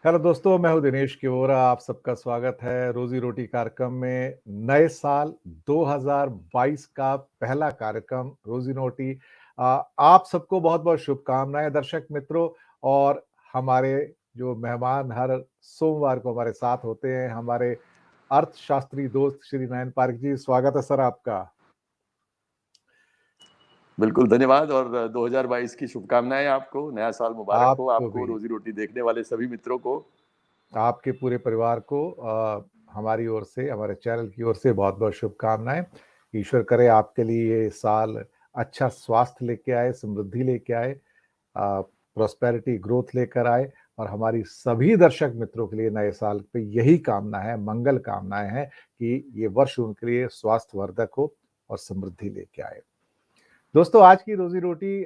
Hello दोस्तों, मैं हूं दिनेश किवोरा। आप सबका स्वागत है रोजी रोटी कार्यक्रम में। नए साल 2022 का पहला कार्यक्रम रोजी रोटी। आप सबको बहुत बहुत शुभकामनाएं दर्शक मित्रों। और हमारे जो मेहमान हर सोमवार को हमारे साथ होते हैं, हमारे अर्थशास्त्री दोस्त श्री नयन पारिक जी, स्वागत है सर आपका। बिल्कुल धन्यवाद और 2022 की शुभकामनाएं आपको। नया साल मुबारक हो आपको आपको, भी, रोजी रोटी देखने वाले सभी मित्रों को। आपके पूरे परिवार को हमारी ओर से, हमारे चैनल की ओर से बहुत बहुत शुभकामनाएं। ईश्वर करे आपके लिए ये साल अच्छा स्वास्थ्य लेके आए, समृद्धि लेके आए, प्रॉस्पेरिटी ग्रोथ लेकर आए। और हमारी सभी दर्शक मित्रों के लिए नए साल पे यही कामना है, मंगल कामनाएं हैं कि ये वर्ष उनके लिए स्वास्थ्यवर्धक हो और समृद्धि लेके आए। दोस्तों, आज की रोजी रोटी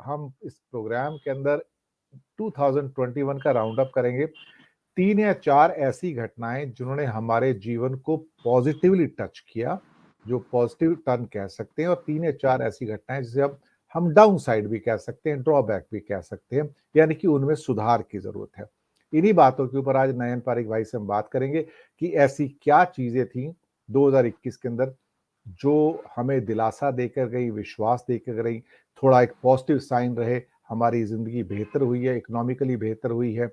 हम इस प्रोग्राम के अंदर 2021 का राउंड अप करेंगे। 3 या 4 ऐसी घटनाएं जिन्होंने हमारे जीवन को पॉजिटिवली टच किया, जो पॉजिटिव टर्न कह सकते हैं, और 3 या 4 ऐसी घटनाएं जिसे अब हम डाउन साइड भी कह सकते हैं, ड्रॉबैक भी कह सकते हैं, यानी कि उनमें सुधार की जरूरत है। इन्हीं बातों के ऊपर आज नयन पारिक भाई से हम बात करेंगे कि ऐसी क्या चीजें थी 2021 के अंदर जो हमें दिलासा देकर गई, विश्वास देकर गई, थोड़ा एक पॉजिटिव साइन रहे, हमारी जिंदगी बेहतर हुई है, इकोनॉमिकली बेहतर हुई है,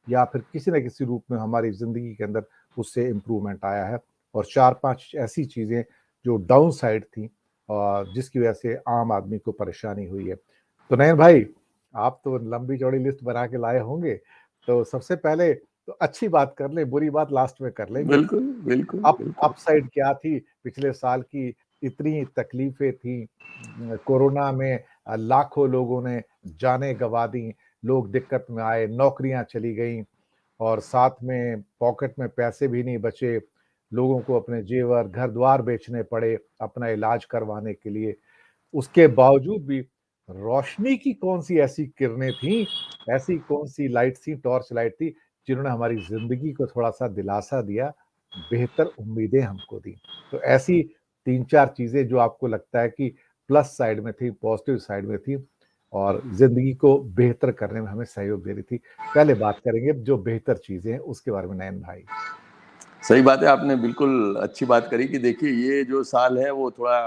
या फिर किसी न किसी रूप में हमारी जिंदगी के अंदर उससे इम्प्रूवमेंट आया है। और 4-5 ऐसी चीजें जो डाउन साइड थी और जिसकी वजह से आम आदमी को परेशानी हुई है। तो नयन भाई, आप तो लंबी चौड़ी लिस्ट बना के लाए होंगे, तो सबसे पहले तो अच्छी बात कर ले, बुरी बात लास्ट में कर लेंगे। बिल्कुल बिल्कुल बिल्कुल। अपसाइड क्या थी पिछले साल की? इतनी तकलीफें थी, कोरोना में लाखों लोगों ने जानें गंवा दी, लोग दिक्कत में आए, नौकरियां चली गईं, और साथ में पॉकेट में पैसे भी नहीं बचे, लोगों को अपने जेवर घर द्वार बेचने पड़े अपना इलाज करवाने के लिए। उसके बावजूद भी रोशनी की कौन सी ऐसी किरणें थी, ऐसी कौन सी लाइट थी, टॉर्च लाइट थी, जिन्होंने हमारी जिंदगी को थोड़ा सा दिलासा दिया, बेहतर उम्मीदें हमको दी। तो ऐसी 3-4 चीजें जो आपको लगता है कि प्लस साइड में थी, पॉजिटिव साइड में थी, और जिंदगी को बेहतर करने में हमें सहयोग दे रही थी। पहले बात करेंगे जो बेहतर चीजें हैं उसके बारे में नयन भाई। सही बात है, आपने बिल्कुल अच्छी बात करी कि देखिए ये जो साल है वो थोड़ा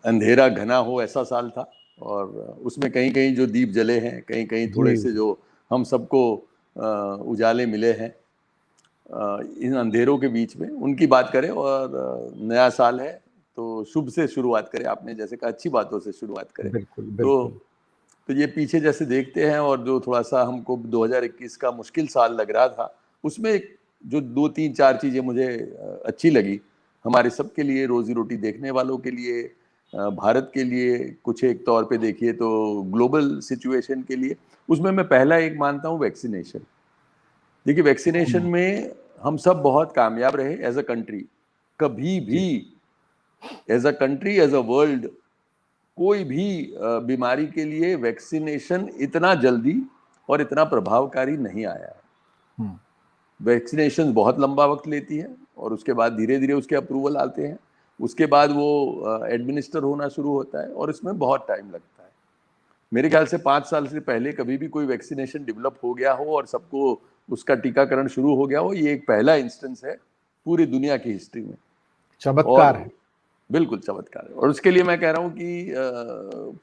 अंधेरा घना हो ऐसा साल था। और उसमें कहीं कहीं जो दीप जले हैं, कहीं कहीं जी थोड़े से जी। जो हम सबको उजाले मिले हैं इन अंधेरों के बीच में, उनकी बात करें। और नया साल है तो शुभ से शुरुआत करें, आपने जैसे कहा अच्छी बातों से शुरुआत करें। बिल्कुल तो बिल्कुल। तो ये पीछे जैसे देखते हैं और जो थोड़ा सा हमको 2021 का मुश्किल साल लग रहा था, उसमें जो 2-3-4 चीज़ें मुझे अच्छी लगी हमारे सबके लिए, रोजी रोटी देखने वालों के लिए, भारत के लिए, कुछ एक तौर पे देखिए तो ग्लोबल सिचुएशन के लिए। उसमें मैं पहला एक मानता हूँ वैक्सीनेशन। देखिए वैक्सीनेशन में हम सब बहुत कामयाब रहे एज अ कंट्री। कभी भी जी। As a country, as a world, कोई भी बीमारी के लिए वैक्सीनेशन इतना जल्दी और इतना प्रभावकारी नहीं आया है। हम्म। वैक्सीनेशन बहुत लंबा वक्त लेती है और उसके बाद धीरे धीरे उसके अप्रूवल आते हैं, उसके बाद वो एडमिनिस्टर होना शुरू होता है और इसमें बहुत टाइम लगता है। मेरे ख्याल से 5 साल से पहले कभी भी कोई वैक्सीनेशन डेवलप हो गया हो और सबको उसका टीकाकरण शुरू हो गया हो, ये एक पहला इंस्टेंस है पूरी दुनिया की हिस्ट्री में। चमत्कार और है। बिल्कुल चमत्कार है। और उसके लिए मैं कह रहा हूँ कि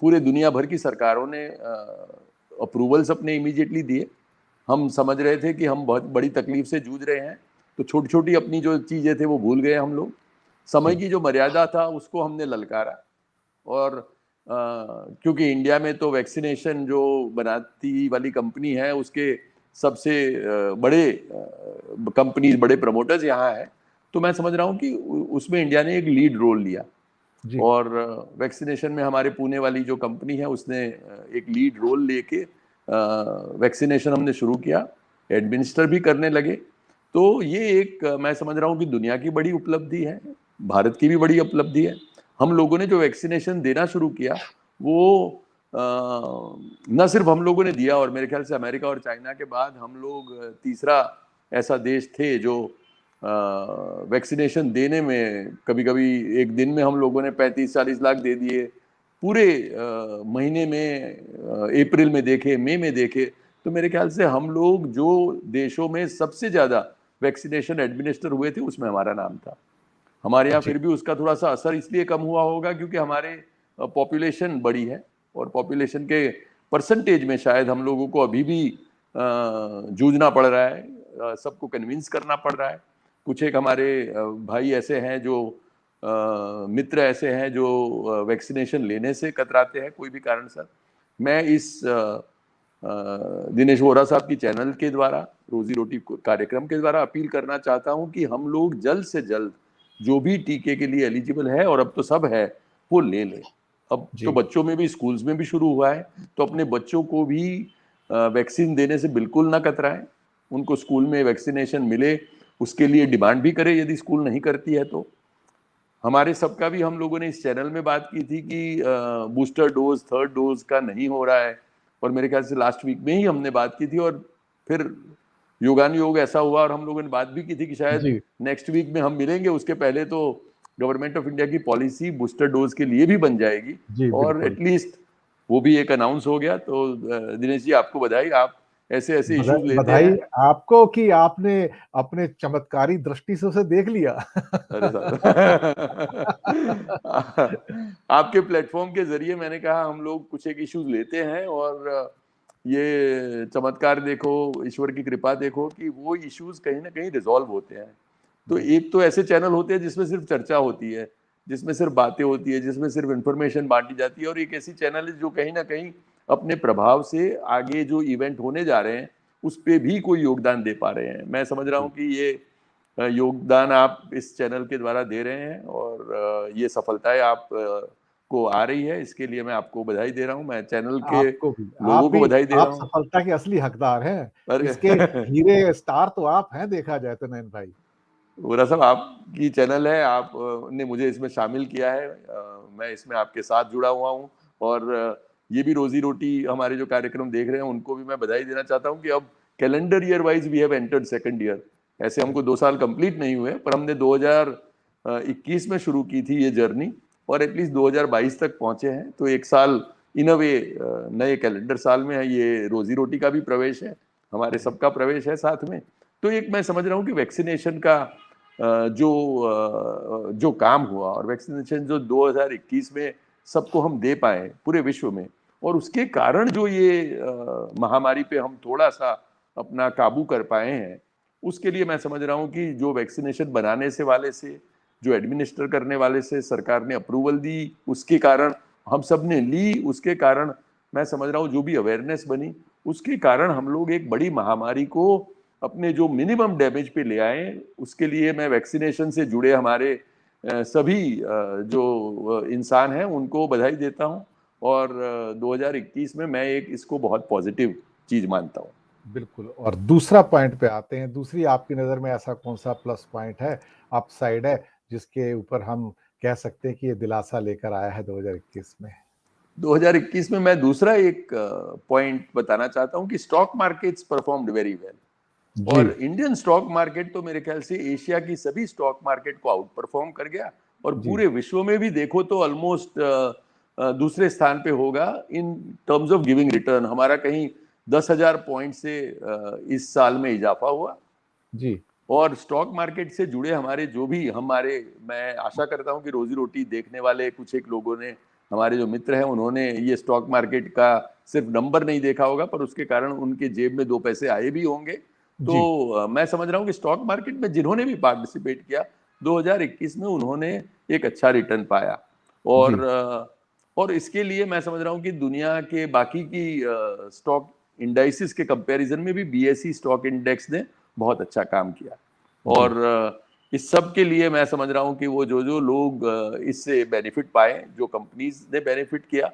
पूरे दुनिया भर की सरकारों ने अप्रूवल्स अपने इमीडिएटली दिए। हम समझ रहे थे कि हम बहुत बड़ी तकलीफ से जूझ रहे हैं, तो छोटी छोटी अपनी जो चीज़ें थे वो भूल गए हम लोग। समय जी की जो मर्यादा था उसको हमने ललकारा। और क्योंकि इंडिया में तो वैक्सीनेशन जो बनाती वाली कंपनी है उसके सबसे बड़े कंपनीज, बड़े प्रमोटर्स यहाँ है, तो मैं समझ रहा हूँ कि उसमें इंडिया ने एक लीड रोल लिया। जी। और वैक्सीनेशन में हमारे पुणे वाली जो कंपनी है उसने एक लीड रोल लेके वैक्सीनेशन हमने शुरू किया, एडमिनिस्टर भी करने लगे। तो ये एक मैं समझ रहा हूँ कि दुनिया की बड़ी उपलब्धि है, भारत की भी बड़ी उपलब्धि है। हम लोगों ने जो वैक्सीनेशन देना शुरू किया वो न सिर्फ हम लोगों ने दिया, और मेरे ख्याल से अमेरिका और चाइना के बाद हम लोग तीसरा ऐसा देश थे जो वैक्सीनेशन देने में कभी कभी एक दिन में हम लोगों ने 35-40 लाख दे दिए। पूरे महीने में अप्रैल में देखे, मई में देखे तो मेरे ख्याल से हम लोग जो देशों में सबसे ज्यादा वैक्सीनेशन एडमिनिस्टर हुए थे उसमें हमारा नाम था। हमारे यहाँ जी फिर भी उसका थोड़ा सा असर इसलिए कम हुआ होगा क्योंकि हमारे पॉपुलेशन बड़ी है, और पॉपुलेशन के परसेंटेज में शायद हम लोगों को अभी भी जूझना पड़ रहा है, सबको कन्विंस करना पड़ रहा है। कुछ एक हमारे भाई ऐसे हैं जो मित्र ऐसे हैं जो वैक्सीनेशन लेने से कतराते हैं कोई भी कारण से। मैं इस दिनेश वोरा साहब की चैनल के द्वारा, रोजी रोटी कार्यक्रम के द्वारा अपील करना चाहता हूं कि हम लोग जल्द से जल्द जो भी टीके के लिए एलिजिबल है, और अब तो सब है, वो ले लें। अब तो जी बच्चों में भी, स्कूल्स में भी शुरू हुआ है, तो अपने बच्चों को भी वैक्सीन देने से बिल्कुल ना कतराएं। उनको स्कूल में वैक्सीनेशन मिले, उसके लिए डिमांड भी करें यदि स्कूल नहीं करती है तो। हमारे सबका भी हम लोगों ने इस चैनल में बात की थी कि बूस्टर डोज, थर्ड डोज का नहीं हो रहा है, और मेरे ख्याल से लास्ट वीक में ही हमने बात की थी, और फिर योगानुयोग ऐसा हुआ और हम लोगों ने बात भी की थी कि शायद जी नेक्स्ट वीक में हम मिलेंगे, उसके पहले तो गवर्नमेंट ऑफ इंडिया की पॉलिसी बूस्टर डोज के लिए भी बन जाएगी, जी और बिल्कुल। एटलीस्ट वो भी एक अनाउंस हो गया। तो दिनेश जी, आपको बधाई, आप ऐसे ऐसे इश्यूज लेते बधाई हैं। आपको कि आपने अपने चमत्कारी दृष्टि से उसे देख लिया। अरे साहब आपके प्लेटफॉर्म के जरिए मैंने कहा हम लोग कुछ एक इश्यूज लेते हैं, और ये चमत्कार देखो, ईश्वर की कृपा देखो कि वो इश्यूज कहीं ना कहीं रिजॉल्व होते हैं। तो जी एक तो ऐसे चैनल होते हैं जिसमें सिर्फ चर्चा होती है, जिसमें सिर्फ बातें होती है, जिसमें सिर्फ इंफॉर्मेशन बांटी जाती है, और एक ऐसी चैनल है जो कहीं ना कहीं अपने प्रभाव से आगे जो इवेंट होने जा रहे हैं उस पर भी कोई योगदान दे पा रहे हैं। मैं समझ रहा हूँ जी कि ये योगदान आप इस चैनल के द्वारा दे रहे हैं, और ये सफलताएं आप को आ रही है, इसके लिए मैं आपको बधाई दे रहा हूं। मैं चैनल के आपको भी, आप लोगों को भी, बधाई दे आप रहा हूं। सफलता के असली हकदार हैं। अरे इसके हीरे स्टार तो आप हैं, देखा जाए तो नयन भाई। वोरा साहब, आपकी चैनल है, आप ने मुझे इसमें शामिल किया है, मैं इसमें आपके साथ जुड़ा हुआ हूँ, और ये भी रोजी रोटी हमारे जो कार्यक्रम देख रहे हैं उनको भी मैं बधाई देना चाहता हूँ कि अब calendar year wise we have entered second year. ऐसे हमको 2 साल कंप्लीट नहीं हुए, पर हमने 2021 में शुरू की थी ये जर्नी, और एटलीस्ट 2022 तक पहुंचे हैं। तो एक साल इन अ वे नए कैलेंडर साल में है, ये रोजी रोटी का भी प्रवेश है, हमारे सबका प्रवेश है साथ में। तो एक मैं समझ रहा हूँ कि वैक्सीनेशन का जो काम हुआ, और वैक्सीनेशन जो 2021 में सबको हम दे पाए पूरे विश्व में, और उसके कारण जो ये महामारी पे हम थोड़ा सा अपना काबू कर पाए हैं, उसके लिए मैं समझ रहा हूँ कि जो वैक्सीनेशन बनाने से वाले से, जो एडमिनिस्टर करने वाले से सरकार ने अप्रूवल दी, उसके कारण हम सब ने ली, उसके कारण मैं समझ रहा हूँ जो भी अवेयरनेस बनी, उसके कारण हम लोग एक बड़ी महामारी को अपने जो मिनिमम डैमेज पे ले आए। उसके लिए मैं वैक्सीनेशन से जुड़े हमारे सभी जो इंसान हैं उनको बधाई देता हूं, और 2021 में मैं एक इसको बहुत पॉजिटिव चीज मानता हूं। बिल्कुल। और दूसरा पॉइंट पे आते हैं, दूसरी आपकी नजर में ऐसा कौन सा प्लस पॉइंट है, अप साइड है, जिसके ऊपर हम कह सकते हैं कि ये दिलासा लेकर आया है 2021 में? 2021 में मैं दूसरा एक पॉइंट बताना चाहता हूं कि stock markets performed very well, जी और इंडियन स्टॉक मार्केट तो मेरे ख्याल से एशिया की सभी स्टॉक मार्केट को आउट परफॉर्म कर गया, और जी पूरे विश्व में भी देखो तो ऑलमोस्ट दूसरे स्थान पे होगा in terms of giving return. हमारा कहीं 10,000 पॉइंट से इस साल में इजाफा हुआ, जी और स्टॉक मार्केट से जुड़े हमारे जो भी हमारे, मैं आशा करता हूं कि रोजी रोटी देखने वाले कुछ एक लोगों ने, हमारे जो मित्र हैं, उन्होंने ये स्टॉक मार्केट का सिर्फ नंबर नहीं देखा होगा, पर उसके कारण उनके जेब में 2 पैसे आए भी होंगे। जी तो मैं समझ रहा हूँ कि स्टॉक मार्केट में जिन्होंने भी पार्टिसिपेट किया 2021 में, उन्होंने एक अच्छा रिटर्न पाया, जी और इसके लिए मैं समझ रहा हूँ कि दुनिया के बाकी की स्टॉक इंडाइसिस के कंपैरिजन में भी बीएसई स्टॉक इंडेक्स ने बहुत अच्छा काम किया, जी और इस सब के लिए मैं समझ रहा हूँ कि वो जो जो लोग इससे बेनिफिट पाए, जो कंपनीज ने बेनिफिट किया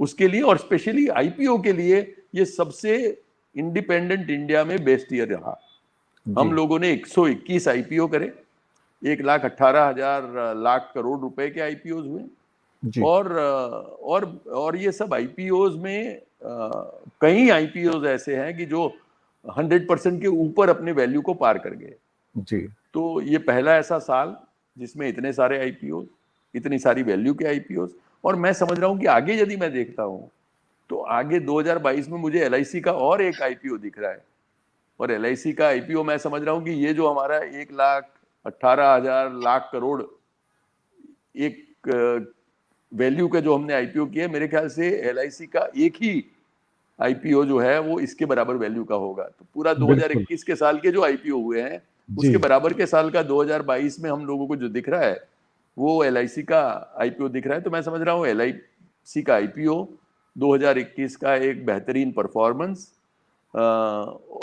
उसके लिए, और स्पेशली आईपीओ के लिए ये सबसे इंडिपेंडेंट इंडिया में बेस्ट ईयर रहा। हम जी लोगों ने 121 आईपीओ करे, 1,18,000 लाख करोड़ रुपए के आईपीओ हुए, जी और ये सब आईपीओज में कई आईपीओज ऐसे हैं कि जो 100% के ऊपर अपने वैल्यू को पार कर गए। जी तो ये पहला ऐसा साल जिसमें इतने सारे आईपीओ, इतनी सारी वैल्यू के आईपीओ, और मैं समझ रहा हूं कि आगे यदि मैं देखता हूं तो आगे 2022 में मुझे LIC का और एक IPO दिख रहा है, और LIC का IPO मैं समझ रहा हूँ कि ये जो हमारा 1,18,000 लाख करोड़ एक वैल्यू का जो हमने IPO किया, मेरे ख्याल से LIC का एक ही IPO जो है वो इसके बराबर वैल्यू का होगा। तो पूरा बिल्कुल 2021 के साल के जो IPO हुए हैं जी। उसके बराबर के साल का 2022 में हम लोगों को जो दिख रहा है वो LIC का IPO दिख रहा है। तो मैं समझ रहा हूँ LIC का IPO 2021 का एक बेहतरीन परफॉर्मेंस,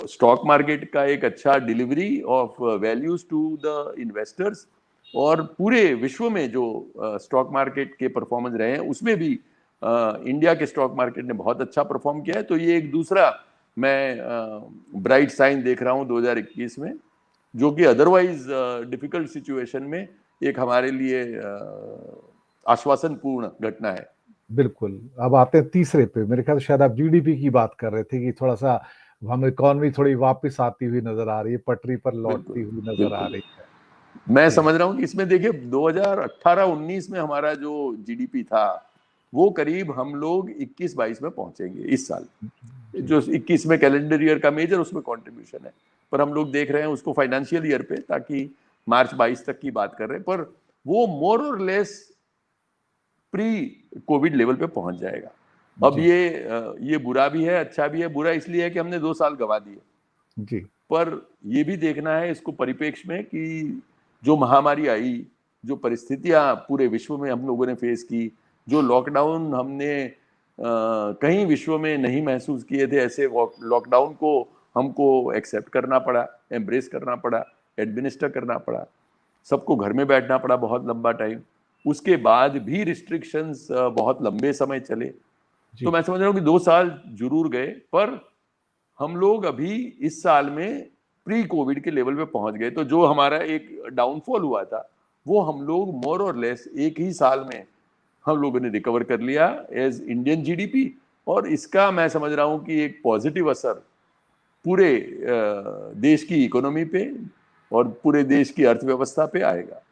स्टॉक मार्केट का एक अच्छा delivery of values to the investors, और पूरे विश्व में जो स्टॉक मार्केट के परफॉर्मेंस रहे हैं उसमें भी इंडिया के स्टॉक मार्केट ने बहुत अच्छा परफॉर्म किया है। तो ये एक दूसरा मैं ब्राइट साइन देख रहा हूँ 2021 में, जो कि अदरवाइज डिफिकल्ट सिचुएशन में एक हमारे लिए आश्वासनपूर्ण घटना है। बिल्कुल। अब आते हैं तीसरे पे। मेरे ख्याल से शायद आप जीडीपी की बात कर रहे थे कि थोड़ा सा हम इकोनॉमी थोड़ी वापस आती हुई नजर आ रही है, पटरी पर बिल्कुल लौटती हुई नजर आ बिल्कुल। रही है। मैं जी समझ रहा हूँ कि इसमें देखिए 2018-19 में हमारा जो GDP था वो करीब हम लोग 21-22 में पहुंचेंगे इस साल। जी जो 21 में कैलेंडर ईयर का मेजर उसमें कंट्रीब्यूशन है, पर हम लोग देख रहे हैं उसको फाइनेंशियल ईयर पे, ताकि मार्च 22 तक की बात कर रहे हैं, पर वो मोर और लेस प्री कोविड लेवल पे पहुंच जाएगा। अब जी ये बुरा भी है, अच्छा भी है। बुरा इसलिए है कि हमने 2 साल गंवा दिए, जी पर ये भी देखना है इसको परिप्रेक्ष्य में कि जो महामारी आई, जो परिस्थितियां पूरे विश्व में हम लोगों ने फेस की, जो लॉकडाउन हमने कहीं विश्व में नहीं महसूस किए थे, ऐसे लॉकडाउन को हमको एक्सेप्ट करना पड़ा, एम्ब्रेस करना पड़ा, एडमिनिस्टर करना पड़ा, सबको घर में बैठना पड़ा बहुत लंबा टाइम। उसके बाद भी रिस्ट्रिक्शंस बहुत लंबे समय चले। तो जी मैं समझ रहा हूँ कि 2 साल जरूर गए, पर हम लोग अभी इस साल में प्री कोविड के लेवल पे पहुंच गए। तो जो हमारा एक डाउनफॉल हुआ था वो हम लोग मोर और लेस एक ही साल में हम लोगों ने रिकवर कर लिया एज इंडियन GDP, और इसका मैं समझ रहा हूं कि एक पॉजिटिव असर पूरे देश की इकोनॉमी पे और पूरे देश की अर्थव्यवस्था पे आएगा।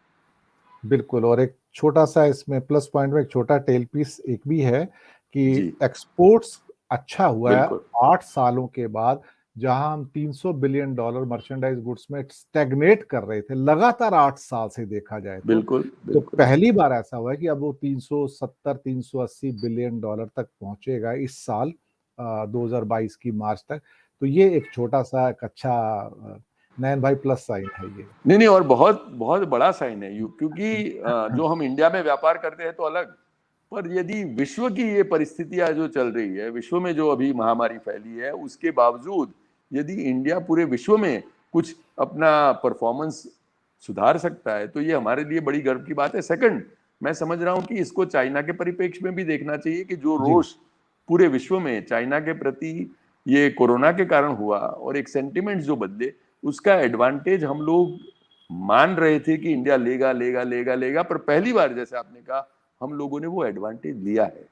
बिल्कुल। और एक छोटा सा इसमें प्लस पॉइंट में एक छोटा टेल पीस एक भी है कि जी एक्सपोर्ट्स अच्छा हुआ है बिल्कुल 8 सालों के बाद। जहां हम $300 बिलियन मर्चेंडाइज गुड्स में स्टैग्नेट कर रहे थे लगातार 8 साल से देखा जाए बिल्कुल तो बिल्कुल। पहली बार ऐसा हुआ है कि अब वो 370-380 बिलियन डॉलर तक पहुंचेगा इस साल 2022 की मार्च तक। तो ये एक छोटा सा एक अच्छा नयन भाई प्लस साइन है ये। नहीं नहीं, और बहुत बहुत बड़ा साइन है क्योंकि जो हम इंडिया में व्यापार करते हैं तो अलग, पर यदि विश्व की ये परिस्थितियां जो चल रही है, विश्व में जो अभी महामारी फैली है, उसके बावजूद यदि इंडिया पूरे विश्व में कुछ अपना परफॉर्मेंस सुधार सकता है तो ये हमारे लिए बड़ी गर्व की बात है। सेकंड, मैं समझ रहा हूँ कि इसको चाइना के परिप्रेक्ष्य में भी देखना चाहिए कि जो जी रोष पूरे विश्व में चाइना के प्रति ये कोरोना के कारण हुआ और एक सेंटिमेंट जो बदले, उसका एडवांटेज हम लोग मान रहे थे कि इंडिया लेगा लेगा लेगा लेगा, पर पहली बार जैसे आपने कहा हम लोगों ने वो एडवांटेज लिया है।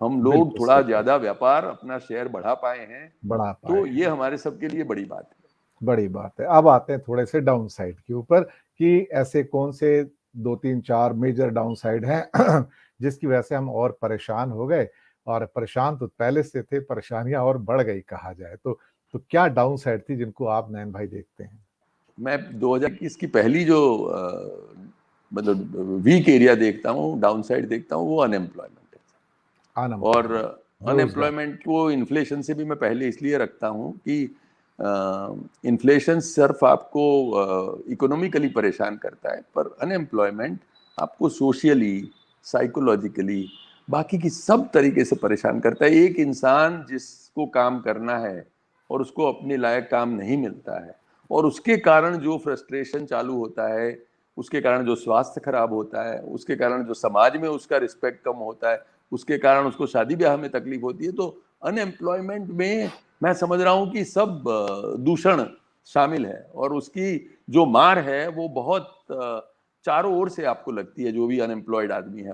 हम लोग बिल्कुल थोड़ा सही कहा। ज्यादा व्यापार अपना शेयर बढ़ा पाए हैं, बढ़ा पाए तो ये हैं। हमारे सबके लिए बड़ी बात है। बड़ी बात है। अब आते हैं थोड़े से डाउन साइड के ऊपर कि ऐसे कौन से 2-3-4 मेजर डाउन साइड हैं जिसकी वजह से हम और परेशान हो गए। और परेशान तो पहले से थे, परेशानियां और बढ़ गई कहा जाए तो क्या डाउन साइड थी जिनको आप नयन भाई देखते हैं? मैं 2021 की पहली जो मतलब वीक एरिया देखता हूँ, डाउन साइड देखता हूँ, वो अनएम्प्लॉयमेंट है। और अनएम्प्लॉयमेंट, रोजगार। अनएम्प्लॉयमेंट को इन्फ्लेशन से भी मैं पहले इसलिए रखता हूँ कि इन्फ्लेशन सिर्फ आपको इकोनॉमिकली परेशान करता है, पर अनएम्प्लॉयमेंट आपको सोशली, साइकोलॉजिकली, बाकी की सब तरीके से परेशान करता है। एक इंसान जिसको काम करना है और उसको अपने लायक काम नहीं मिलता है, और उसके कारण जो फ्रस्ट्रेशन चालू होता है, उसके कारण जो स्वास्थ्य खराब होता है, उसके कारण जो समाज में उसका रिस्पेक्ट कम होता है, उसके कारण उसको शादी ब्याह में तकलीफ होती है। तो अनएम्प्लॉयमेंट में मैं समझ रहा हूँ कि सब दूषण शामिल है, और उसकी जो मार है वो बहुत चारों ओर से आपको लगती है जो भी अनएम्प्लॉयड आदमी है।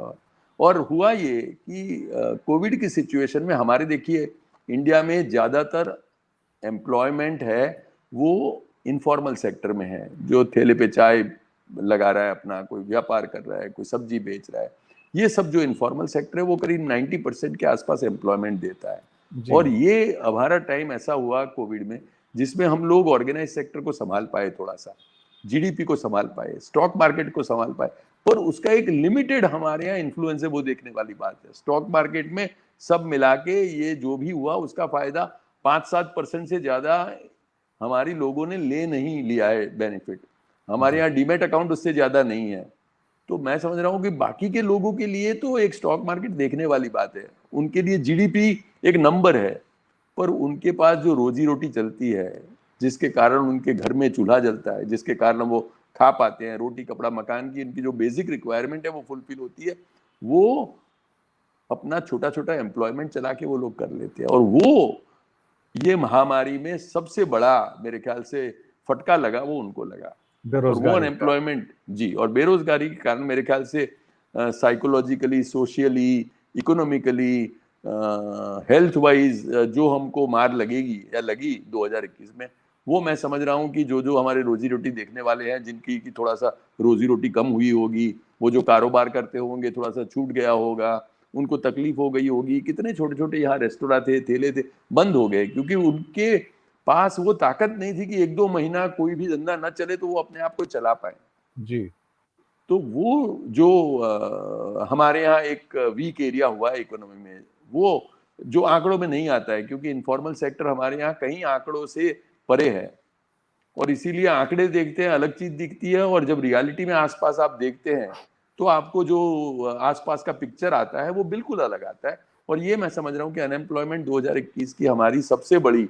और हुआ ये कि कोविड की सिचुएशन में हमारे देखिए इंडिया में ज़्यादातर एम्प्लॉयमेंट है वो इनफॉर्मल सेक्टर में है, जो ठेले पे चाय लगा रहा है, अपना कोई व्यापार कर रहा है, कोई सब्जी बेच रहा है, ये सब जो इनफॉर्मल सेक्टर है वो करीब 90% के आसपास एम्प्लॉयमेंट देता है। जी। और ये हमारा टाइम ऐसा हुआ कोविड में जिसमें हम लोग ऑर्गेनाइज सेक्टर को संभाल पाए, थोड़ा सा जीडीपी को संभाल पाए, स्टॉक मार्केट को संभाल पाए, पर उसका एक लिमिटेड हमारे यहाँ इन्फ्लुएंस है, वो देखने वाली बात है। स्टॉक मार्केट में सब मिला के ये जो भी हुआ उसका फायदा 5-7% से ज्यादा हमारी लोगों ने ले नहीं लिया है बेनिफिट। हमारे जी। यहाँ डीमेट अकाउंट उससे ज्यादा नहीं है। तो मैं समझ रहा हूँ कि बाकी के लोगों के लिए तो एक स्टॉक मार्केट देखने वाली बात है, उनके लिए जीडीपी एक नंबर है, पर उनके पास जो रोजी रोटी चलती है, जिसके कारण उनके घर में चूल्हा जलता है, जिसके कारण वो खा पाते हैं, रोटी कपड़ा मकान की इनकी जो बेसिक रिक्वायरमेंट है वो फुलफिल होती है, वो अपना छोटा छोटा एम्प्लॉयमेंट चला के वो लोग कर लेते हैं। और वो ये महामारी में सबसे बड़ा मेरे ख्याल से फटका लगा वो उनको लगा। और वो बेरोजगारी का। अनएम्प्लॉयमेंट जी, और बेरोजगारी के कारण मेरे ख्याल से psychologically, socially, economically, health wise जो हमको मार लगेगी या लगी 2021 में, वो मैं समझ रहा हूँ कि जो जो हमारे रोजी रोटी देखने वाले हैं, जिनकी की थोड़ा सा रोजी रोटी कम हुई होगी, वो जो कारोबार करते होंगे थोड़ा सा छूट गया होगा, उनको तकलीफ हो गई होगी। कितने छोटे छोटे यहाँ रेस्टोरेंट थे, ठेले थे, बंद हो गए क्योंकि उनके पास वो ताकत नहीं थी कि 1-2 महीना कोई भी धंधा न चले तो वो अपने आप को चला पाए। जी। तो वो जो हमारे यहाँ एक वीक एरिया हुआ है इकोनॉमी में, वो जो आंकड़ों में नहीं आता है, क्योंकि इनफॉर्मल सेक्टर हमारे यहाँ कहीं आंकड़ों से परे है। और इसीलिए आंकड़े देखते हैं अलग चीज दिखती है, और जब रियलिटी में आसपास आप देखते हैं तो आपको जो आसपास का पिक्चर आता है वो बिल्कुल अलग आता है। और ये मैं समझ रहा हूँ कि अनएम्प्लॉयमेंट 2021 की हमारी सबसे बड़ी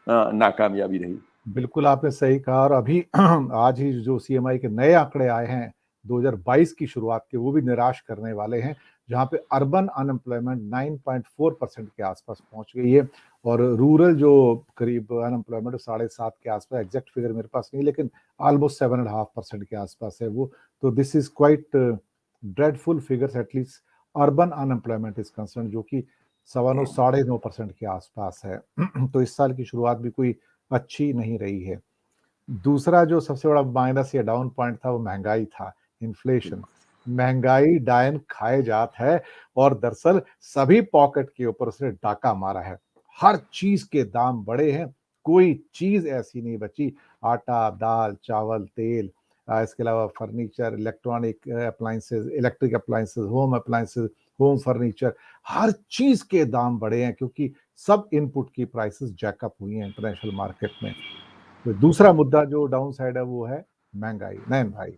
नाकामयाबी रही। बिल्कुल आपने सही कहा। और अभी आज ही जो सीएमआई के नए आंकड़े आए हैं 2022 की शुरुआत के, वो भी निराश करने वाले हैं, जहां पे अर्बन अनएम्प्लॉयमेंट 9.4% के आसपास पहुंच गई है, और रूरल जो करीब अनएम्प्लॉयमेंट 7.5 के आसपास, एग्जैक्ट फिगर मेरे पास नहीं, लेकिन ऑलमोस्ट 7.5% के आसपास है वो। तो this is quite dreadful figures, at least urban unemployment is concern, जो कि 9.5-9.5% के आसपास है। तो इस साल की शुरुआत भी कोई अच्छी नहीं रही है। दूसरा जो सबसे बड़ा माइनस या डाउन पॉइंट था वो महंगाई था, इन्फ्लेशन। महंगाई डायन खाए जात है, और दरअसल सभी पॉकेट के ऊपर उसने डाका मारा है। हर चीज के दाम बढ़े हैं, कोई चीज ऐसी नहीं बची। आटा, दाल, चावल, तेल, इसके अलावा furniture, electronic appliances, electric appliances, home appliances, home furniture, हर चीज के दाम बढ़े हैं, क्योंकि सब इनपुट की प्राइसेस जैकअप हुई हैं इंटरनेशनल मार्केट में। तो दूसरा मुद्दा जो डाउन साइड है वो है महंगाई। नयन भाई।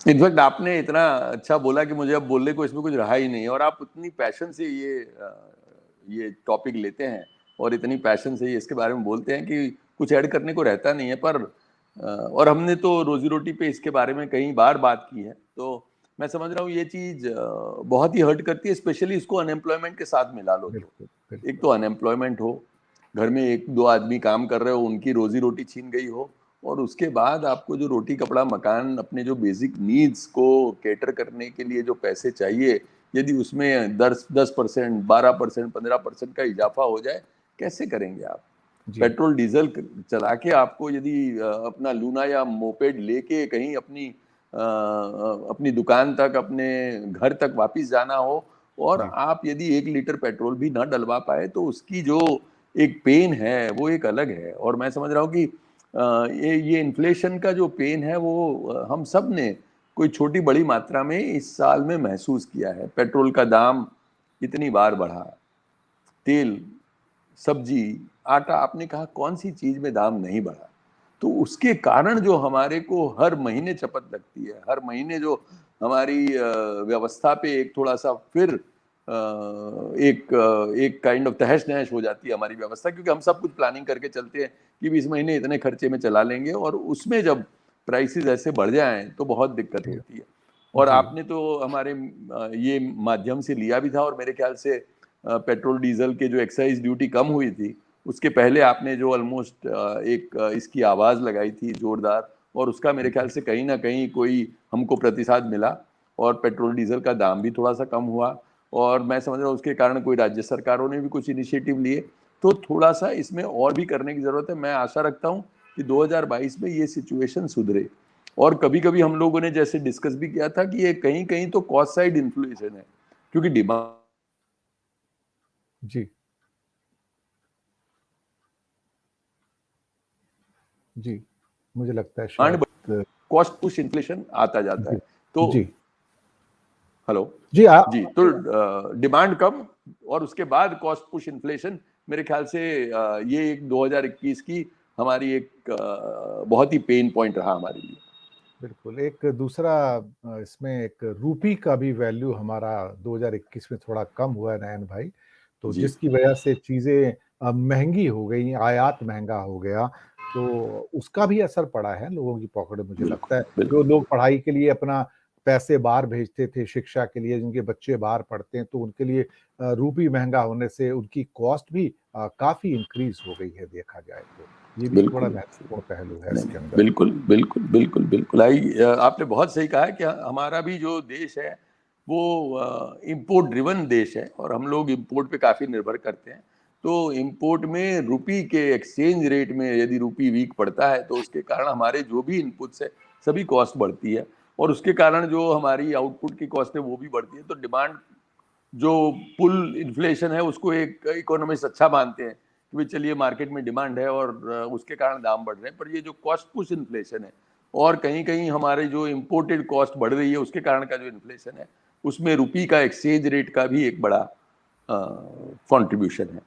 इनफैक्ट आपने इतना अच्छा बोला कि मुझे अब बोलने को इसमें कुछ रहा ही नहीं, और आप उतनी पैशन से ये टॉपिक लेते हैं और इतनी पैशन से ये इसके बारे में बोलते हैं कि कुछ ऐड करने को रहता नहीं है। पर और हमने तो रोजी रोटी पे इसके बारे में कई बार बात की है, तो मैं समझ रहा हूँ ये चीज बहुत ही हर्ट करती है, स्पेशली इसको अनएम्प्लॉयमेंट के साथ मिला लो तो। बिल्कुल एक बिल्कुल। तो अनएम्प्लॉयमेंट हो, घर में 1-2 आदमी काम कर रहे हो, उनकी रोजी रोटी छीन गई हो, और उसके बाद आपको जो रोटी कपड़ा मकान, अपने जो बेसिक नीड्स को कैटर करने के लिए जो पैसे चाहिए, यदि उसमें 10%, 12%, 15% का इजाफा हो जाए, कैसे करेंगे आप? जी। पेट्रोल डीजल चला के आपको यदि अपना लूना या मोपेड लेके कहीं अपनी दुकान तक, अपने घर तक वापस जाना हो, और जी। आप यदि 1 लीटर पेट्रोल भी ना डलवा पाए, तो उसकी जो एक पेन है वो एक अलग है। और मैं समझ रहा हूँ कि ये इन्फ्लेशन का जो पेन है वो हम सब ने कोई छोटी बड़ी मात्रा में इस साल में महसूस किया है। पेट्रोल का दाम इतनी बार बढ़ा, तेल, सब्जी, आटा, आपने कहा कौन सी चीज में दाम नहीं बढ़ा? तो उसके कारण जो हमारे को हर महीने चपत लगती है, हर महीने जो हमारी व्यवस्था पे एक थोड़ा सा फिर एक काइंड ऑफ तहस नहस हो जाती है हमारी व्यवस्था, क्योंकि हम सब कुछ प्लानिंग करके चलते हैं कि इस महीने इतने खर्चे में चला लेंगे, और उसमें जब प्राइसेस ऐसे बढ़ जाएं तो बहुत दिक्कत जी। होती है। और जी। आपने तो हमारे ये माध्यम से लिया भी था, और मेरे ख्याल से पेट्रोल डीजल के जो एक्साइज ड्यूटी कम हुई थी उसके पहले आपने जो ऑलमोस्ट एक इसकी आवाज लगाई थी जोरदार, और उसका मेरे ख्याल से कहीं ना कहीं कोई हमको प्रतिसाद मिला, और पेट्रोल डीजल का दाम भी थोड़ा सा कम हुआ। और मैं समझ रहा हूँ उसके कारण कोई राज्य सरकारों ने भी कुछ इनिशिएटिव लिए, तो थोड़ा सा इसमें और भी करने की जरूरत है। मैं आशा रखता हूँ कि 2022 में ये सिचुएशन सुधरे। और कभी कभी हम लोगों ने जैसे डिस्कस भी किया था कि ये कहीं कहीं तो कॉस्ट साइड इन्फ्लेशन है, क्योंकि डिमांड जी जी, मुझे लगता है शायद कॉस्ट पुश इन्फ्लेशन आता जाता जी है। तो जी हेलो जी जी, तो डिमांड कम और उसके बाद कॉस्ट पुश इन्फ्लेशन, मेरे ख्याल से ये एक 2021 की हमारी एक बहुत ही पेन पॉइंट रहा हमारे लिए। बिल्कुल। एक दूसरा इसमें एक रूपी का भी वैल्यू हमारा 2021 में थोड़ा कम हुआ है नयन भाई, तो जी जिसकी वजह से चीज़ें महँगी हो गई, आयात महँगा हो गया, तो उसका भी असर पड़ा है लोगों की पॉकेट में मुझे लगता बिल्कुल है। जो बिल्कुल लोग पढ़ाई के लिए अपना पैसे बाहर भेजते थे, शिक्षा के लिए, जिनके बच्चे बाहर पढ़ते हैं, तो उनके लिए रूपी महँगा होने से उनकी कॉस्ट भी काफ़ी इंक्रीज़ हो गई है देखा जाए तो। ये भी थोड़ा बिल्कुल महत्वपूर्ण पहलू है नहीं इसके नहीं, अंदर। बिल्कुल बिल्कुल बिल्कुल बिल्कुल आपने बहुत सही कहा है कि हमारा भी जो देश है वो इंपोर्ट ड्रिवन देश है और हम लोग इंपोर्ट पे काफ़ी निर्भर करते हैं। तो इंपोर्ट में रुपी के एक्सचेंज रेट में यदि रुपी वीक पड़ता है तो उसके कारण हमारे जो भी इनपुट्स है सभी कॉस्ट बढ़ती है, और उसके कारण जो हमारी आउटपुट की कॉस्ट है वो भी बढ़ती है। तो डिमांड जो पुल इन्फ्लेशन है उसको एक इकोनॉमिस्ट अच्छा मानते हैं कि भाई चलिए मार्केट में डिमांड है और उसके कारण दाम बढ़ रहे हैं, पर ये जो कॉस्ट पुश इन्फ्लेशन है और कहीं कहीं हमारे जो इम्पोर्टेड कॉस्ट बढ़ रही है उसके कारण का जो इन्फ्लेशन है उसमें रुपी का एक्सचेंज रेट का भी एक बड़ा कंट्रीब्यूशन है।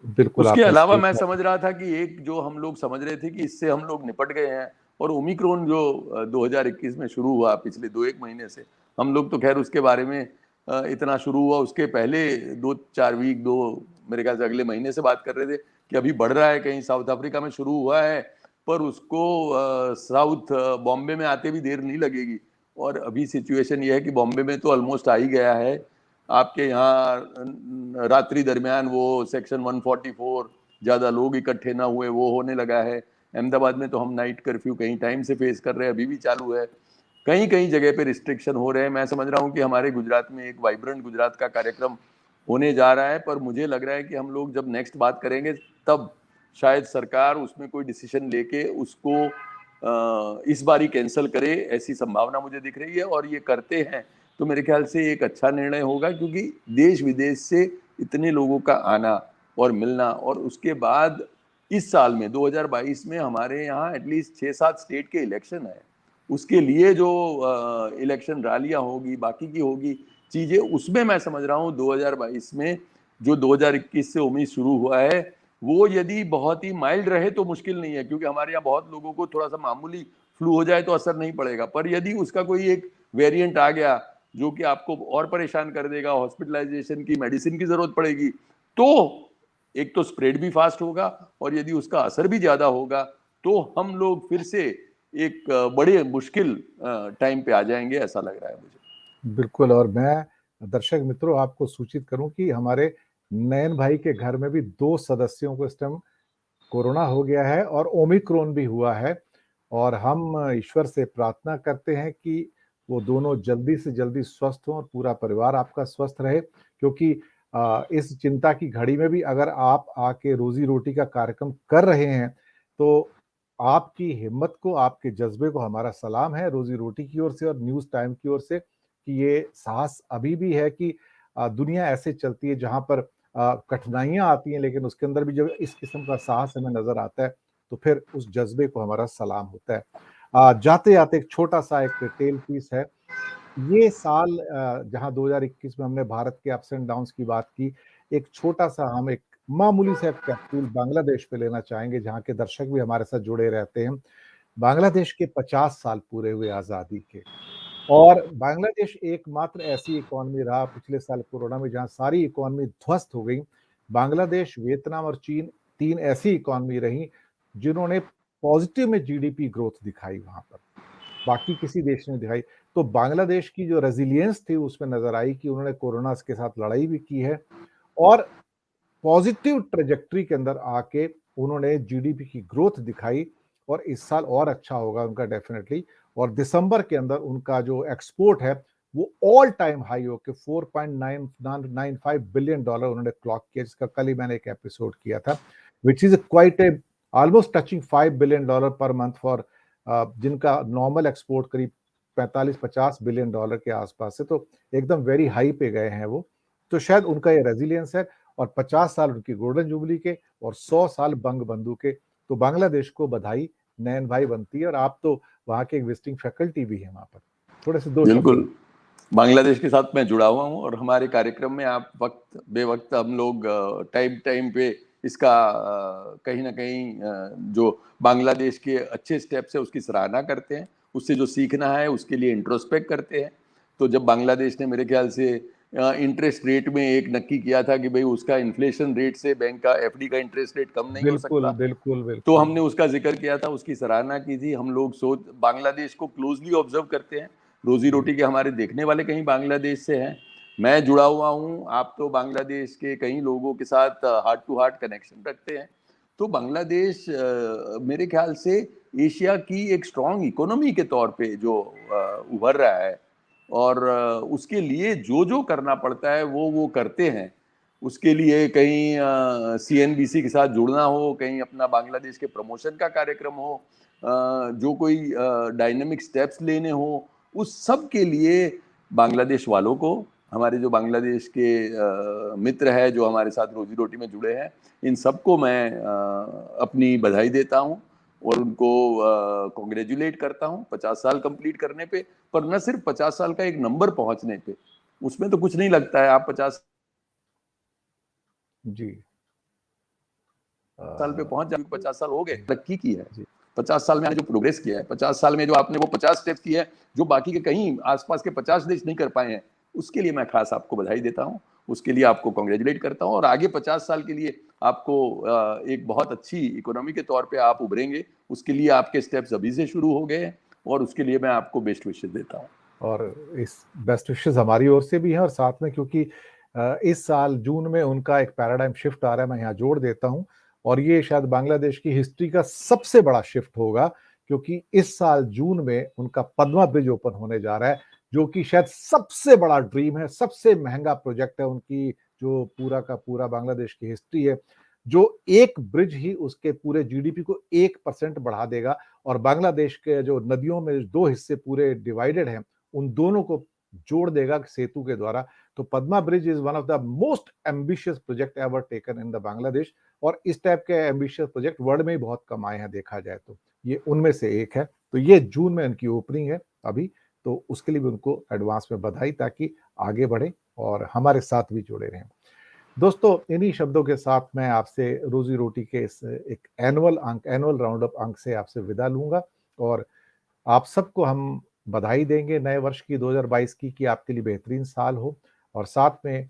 बिल्कुल उसके आपने अलावा सही मैं कहा। समझ रहा था कि एक जो हम लोग समझ रहे थे कि इससे हम लोग निपट गए हैं, और ओमिक्रॉन जो 2021 में शुरू हुआ पिछले 2-1 महीने से, हम लोग तो खैर उसके बारे में इतना शुरू हुआ उसके पहले 2-4 वीक, दो मेरे ख्याल से अगले महीने से बात कर रहे थे कि अभी बढ़ रहा है, कहीं साउथ अफ्रीका में शुरू हुआ है पर उसको साउथ बॉम्बे में आते भी देर नहीं लगेगी। और अभी सिचुएशन ये है कि बॉम्बे में तो ऑलमोस्ट आ ही गया है। आपके यहाँ रात्रि दरमियान वो सेक्शन 144, ज़्यादा लोग इकट्ठे ना हुए, वो होने लगा है। अहमदाबाद में तो हम नाइट कर्फ्यू कहीं टाइम से फेस कर रहे हैं, अभी भी चालू है। कहीं कहीं जगह पे रिस्ट्रिक्शन हो रहे हैं। मैं समझ रहा हूँ कि हमारे गुजरात में एक वाइब्रेंट गुजरात का कार्यक्रम होने जा रहा है, पर मुझे लग रहा है कि हम लोग जब नेक्स्ट बात करेंगे तब शायद सरकार उसमें कोई डिसीजन लेके उसको इस बार ही कैंसिल करे, ऐसी संभावना मुझे दिख रही है। और ये करते हैं तो मेरे ख्याल से एक अच्छा निर्णय होगा, क्योंकि देश विदेश से इतने लोगों का आना और मिलना, और उसके बाद इस साल में 2022 में हमारे यहाँ एटलीस्ट 6-7 स्टेट के इलेक्शन है। उसके लिए जो इलेक्शन रैलियां होगी, बाकी की होगी चीजें, उसमें मैं समझ रहा हूँ 2022 में जो 2021 से उम्मीद शुरू हुआ है वो यदि बहुत ही माइल्ड रहे तो मुश्किल नहीं है, क्योंकि हमारे यहाँ बहुत लोगों को थोड़ा सा मामूली फ्लू हो जाए तो असर नहीं पड़ेगा। पर यदि उसका कोई एक वेरिएंट आ गया जो कि आपको और परेशान कर देगा, हॉस्पिटलाइजेशन की, मेडिसिन की जरूरत पड़ेगी, तो एक तो स्प्रेड भी फास्ट होगा, और यदि उसका असर भी ज्यादा होगा तो हम लोग फिर से एक बड़े मुश्किल टाइम पे आ जाएंगे, ऐसा लग रहा है मुझे। बिल्कुल। और मैं दर्शक मित्रों आपको सूचित करूं कि हमारे नयन भाई के घर में भी 2 सदस्यों को इस टाइम कोरोना हो गया है और ओमिक्रॉन भी हुआ है, और हम ईश्वर से प्रार्थना करते हैं कि वो दोनों जल्दी से जल्दी स्वस्थ हों और पूरा परिवार आपका स्वस्थ रहे, क्योंकि इस चिंता की घड़ी में भी अगर आप आके रोजी-रोटी का कार्यक्रम कर रहे हैं, तो आपकी हिम्मत को, आपके जज़्बे को हमारा सलाम है रोजी-रोटी की ओर से और न्यूज़ टाइम की ओर से, कि ये साहस अभी भी है कि दुनिया ऐसे चलती है जहाँ पर कठिनाइयाँ आती हैं, लेकिन उसके अंदर भी जब इस किस्म का साहस हमें नज़र आता है, तो फिर उस जज़्बे को हमारा सलाम होता है। जाते-जाते एक छोटा-सा एक टेल पीस है। ये साल जहाँ 2021 में हमने भारत के अप्स एंड डाउन्स की बात की, एक छोटा-सा हम एक मामूली सा कैप्सूल बांग्लादेश पे लेना चाहेंगे, जहाँ के दर्शक भी हमारे साथ जुड़े रहते हैं। बांग्लादेश के 50 साल पूरे हुए आज़ादी के, और बांग्लादेश एकमात्र ऐसी इकॉनमी रहा पिछले साल कोरोना में जहाँ सारी इकॉनमी ध्वस्त हो गई। बांग्लादेश, वियतनाम और चीन 3 ऐसी इकॉनमी रहीं जिन्होंने पॉजिटिव में जीडीपी ग्रोथ दिखाई वहाँ पर, बाकी किसी देश ने दिखाई। तो बांग्लादेश की जो रेज़िलियंस थी उसमें नज़र आई कि उन्होंने कोरोना के साथ लड़ाई भी की है, और पॉजिटिव ट्रैजेक्टरी के अंदर आके उन्होंने जीडीपी की ग्रोथ दिखाई, और इस साल और अच्छा होगा उनका डेफिनेटली। और दिसंबर के अंदर उनका जो एक्सपोर्ट है वो ऑल टाइम हाई होके $4.995 बिलियन उन्होंने क्लॉक किया, जिसका कल ही मैंने एक एपिसोड किया था, which is quite a almost touching $5 billion per month for जिनका नॉर्मल एक्सपोर्ट करीब 45-50 बिलियन डॉलर के आसपास है, तो एकदम वेरी हाई पे गए हैं वो। तो शायद उनका ये रेजिलियंस है, और 50 साल उनकी गोल्डन जुबली के और 100 साल बंग बंधु के, तो बांग्लादेश को बधाई नयन भाई बनती है। और आप तो वहाँ के एक विजिटिंग फैकल्टी भी हैं वहाँ पर, थोड़े से 2 शब्द। बिल्कुल, बांग्लादेश के साथ मैं जुड़ा हुआ हूँ और हमारे कार्यक्रम में आप वक्त बेवक्त हम लोग टाइम टाइम पे इसका कहीं ना कहीं जो बांग्लादेश के अच्छे स्टेप्स है उसकी सराहना करते हैं, उससे जो सीखना है उसके लिए इंट्रोस्पेक्ट करते हैं। तो जब बांग्लादेश ने मेरे ख्याल से इंटरेस्ट रेट में एक नक्की किया था कि भाई उसका इन्फ्लेशन रेट से बैंक का एफडी का इंटरेस्ट रेट कम नहीं हो बिल्कुल सकता, बिल्कुल तो बिल्कुल। हमने उसका जिक्र किया था, उसकी सराहना की थी। हम लोग बांग्लादेश को क्लोजली ऑब्जर्व करते हैं, रोजी रोटी के हमारे देखने वाले कहीं बांग्लादेश से हैं। मैं जुड़ा हुआ हूँ, आप तो बांग्लादेश के कई लोगों के साथ हार्ट टू हार्ट कनेक्शन रखते हैं। तो बांग्लादेश मेरे ख्याल से एशिया की एक स्ट्रॉन्ग इकोनॉमी के तौर पे जो उभर रहा है, और उसके लिए जो जो करना पड़ता है वो करते हैं। उसके लिए कहीं सीएनबीसी के साथ जुड़ना हो, कहीं अपना बांग्लादेश के प्रमोशन का कार्यक्रम हो, जो कोई डायनेमिक स्टेप्स लेने हो, उस सब के लिए बांग्लादेश वालों को, हमारे जो बांग्लादेश के मित्र है जो हमारे साथ रोजी रोटी में जुड़े हैं, इन सबको मैं अपनी बधाई देता हूँ और उनको कॉन्ग्रेचुलेट करता हूँ 50 साल कंप्लीट करने पे। पर न सिर्फ 50 साल का एक नंबर पहुंचने पे, उसमें तो कुछ नहीं लगता है, आप 50 जी। साल पे पहुंच जाए, 50 साल हो गए, तरक्की की है। जी 50 साल में आपने जो प्रोग्रेस किया है, 50 साल में जो आपने वो 50 स्टेप्स किए हैं जो बाकी के कहीं आसपास के 50 देश नहीं कर पाए हैं, उसके लिए मैं खास आपको बधाई देता हूँ, उसके लिए आपको कॉन्ग्रेचुलेट करता हूँ। और आगे 50 साल के लिए आपको एक बहुत अच्छी इकोनॉमी के तौर पे आप उभरेंगे, उसके लिए आपके स्टेप्स अभी से शुरू हो गए हैं, और उसके लिए मैं आपको बेस्ट विशेस देता हूँ। और इस बेस्ट विशेस हमारी ओर से भी हैं, और साथ में क्योंकि इस साल जून में उनका एक पैराडाइम शिफ्ट आ रहा है, मैं यहाँ जोड़ देता हूँ, और ये शायद बांग्लादेश की हिस्ट्री का सबसे बड़ा शिफ्ट होगा, क्योंकि इस साल जून में उनका पद्मा ब्रिज ओपन होने जा रहा है, जो कि शायद सबसे बड़ा ड्रीम है, सबसे महंगा प्रोजेक्ट है उनकी, जो पूरा का पूरा बांग्लादेश की हिस्ट्री है, जो एक ब्रिज ही उसके पूरे जीडीपी को 1% बढ़ा देगा। और बांग्लादेश के जो नदियों में 2 हिस्से पूरे डिवाइडेड हैं, उन दोनों को जोड़ देगा सेतु के द्वारा। तो Padma bridge is one of the most ambitious project ever taken in the Bangladesh, और इस टाइप के एम्बिशियस प्रोजेक्ट वर्ल्ड में ही बहुत कम आए हैं देखा जाए तो, ये उनमें से एक है। तो ये जून में उनकी ओपनिंग है अभी, तो उसके लिए भी उनको एडवांस में बधाई, ताकि आगे बढ़े और हमारे साथ भी जुड़े रहें। दोस्तों, इन्हीं शब्दों के साथ मैं आपसे रोजी रोटी के इस एक एनुअल राउंड अप अंक से आपसे विदा लूंगा, और आप सबको हम बधाई देंगे नए वर्ष की 2022 की, कि आपके लिए बेहतरीन साल हो। और साथ में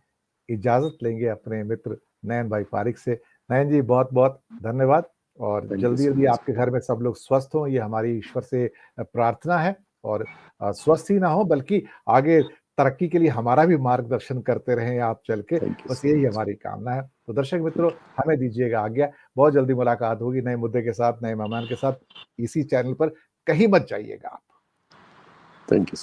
इजाजत लेंगे अपने मित्र नयन भाई पारिक से। नयन जी, बहुत बहुत धन्यवाद, और थैंक यू जल्दी सो जल्दी मच। आपके घर में सब लोग स्वस्थ हों, ये हमारी ईश्वर से प्रार्थना है। और स्वस्थ ही ना हो बल्कि आगे तरक्की के लिए हमारा भी मार्गदर्शन करते रहें आप चल के, थैंक यू बस सो यही मच। हमारी कामना है। तो दर्शक मित्रों, हमें दीजिएगा आज्ञा, बहुत जल्दी मुलाकात होगी नए मुद्दे के साथ, नए मेहमान के साथ, इसी चैनल पर। कहीं मत जाइएगा आप। Thank you.